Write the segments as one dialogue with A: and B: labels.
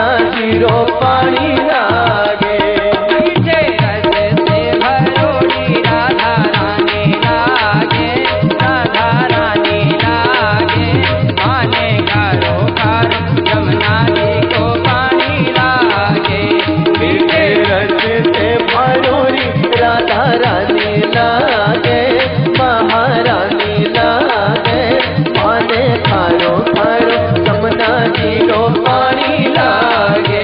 A: Jamuna zero पानी लागे।
B: मीठे रस से भरोड़ी राधा रानी लागे, राधा रानी लागे। माने खारो खारो जमुना जी को पानी लागे।
A: मीठे रस से भरोड़ी राधा रानी लागे, महारानी लागे। माने खारो खारो जमुना जीरो पानी लागे।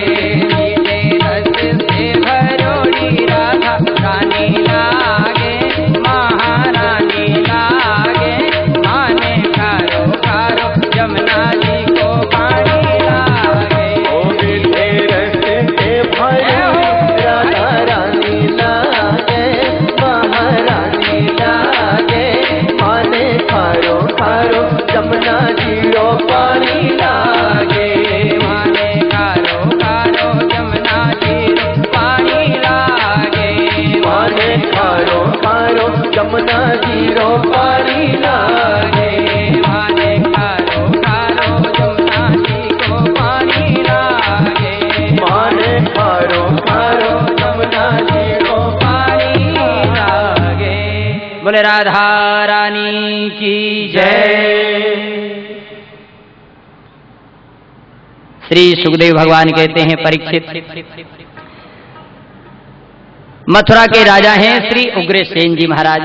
B: मीठे रस से भरोड़ी राधा रानी लागे, महारानी लागे। माने खारो खारो जमुना जी को पानी लागे।
A: ओ मीठे रस से भरोड़ी राधा रानी लागे, महारानी लागे। माने खारो खारो जमुना जीरो पानी लागे।
B: माने खारो खारो जमुना जी पानी लागे।
A: माने खारो खारो जमुना जीरो पानी लागे।
B: माने खारो खारो जमुना जी को पानी लागे।
A: माने खारो खारो जमुना जीरो
B: पानी लागे। बोले राधा रानी की जय। श्री सुखदेव भगवान कहते हैं, परीक्षित, मथुरा के राजा हैं श्री उग्रसेन जी महाराज।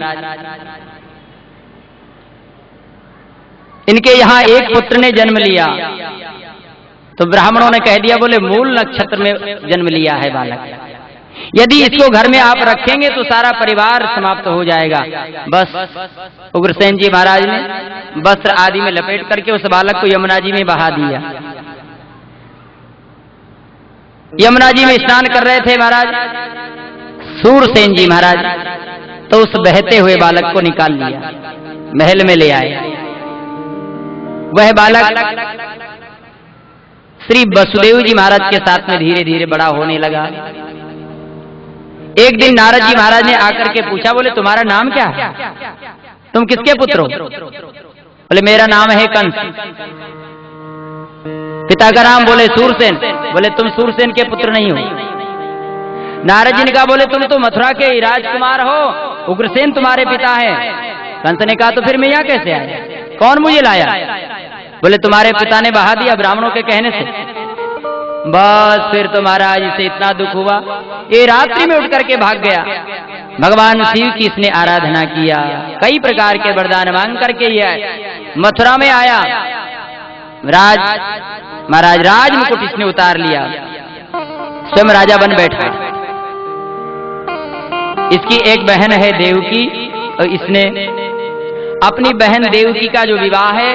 B: इनके यहाँ एक पुत्र ने जन्म लिया तो ब्राह्मणों ने कह दिया, बोले मूल नक्षत्र में जन्म लिया है बालक, यदि इसको घर में आप रखेंगे तो सारा परिवार समाप्त हो जाएगा। बस उग्रसेन जी महाराज ने वस्त्र आदि में लपेट करके उस बालक को यमुना जी में बहा दिया। यमुना जी में स्नान कर रहे थे महाराज सूरसेन जी महाराज, तो उस बहते हुए बालक को निकाल लिया, महल में ले आए। वह बालक श्री वसुदेव जी महाराज के साथ में धीरे धीरे बड़ा होने लगा। एक दिन नारद जी महाराज ने आकर के पूछा, बोले तुम्हारा नाम क्या है, तुम किसके पुत्र हो? बोले मेरा नाम है कंस। पिता का नाम? बोले सूरसेन। बोले तुम सूरसेन के पुत्र नहीं हो। नारद जी ने कहा, बोले तुम तो मथुरा के राजकुमार हो, उग्रसेन तुम्हारे पिता हैं। कंस ने कहा, तो फिर मैं यहाँ कैसे आया, कौन मुझे लाया? बोले तुम्हारे पिता ने बहा दिया ब्राह्मणों के कहने से। बस फिर तो महाराज इसे इतना दुख हुआ, ये रात्रि में उठ करके भाग गया। भगवान शिव की इसने आराधना किया, कई प्रकार के वरदान मांग करके ये मथुरा में आया। महाराज राज मुकुट इसने उतार लिया, स्वयं राजा बन बैठा। इसकी एक बहन है देवकी, और इसने अपनी बहन देवकी का जो विवाह है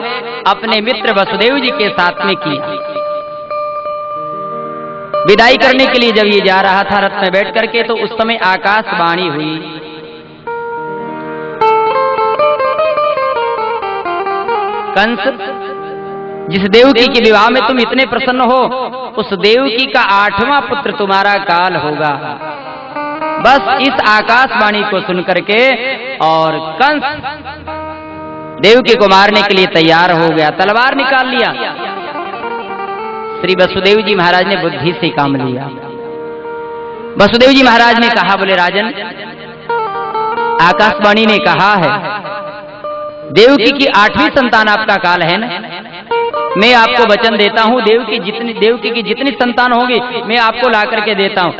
B: अपने मित्र वसुदेव जी के साथ में किया। विदाई करने के लिए जब ये जा रहा था रथ में बैठ करके, तो उस समय आकाशवाणी हुई, कंस, जिस देवकी के विवाह में तुम इतने प्रसन्न हो, उस देवकी का 8वां पुत्र तुम्हारा काल होगा। बस इस आकाशवाणी को सुनकर के और कंस देवकी को मारने के लिए तैयार हो गया, तलवार निकाल लिया। श्री वसुदेव जी महाराज ने बुद्धि से काम लिया। वसुदेव जी महाराज ने कहा, बोले राजन, आकाशवाणी ने कहा है देवकी की 8वीं संतान आपका काल है ना, मैं आपको वचन देता हूं, देवकी की जितनी संतान होगी मैं आपको ला करके देता हूं।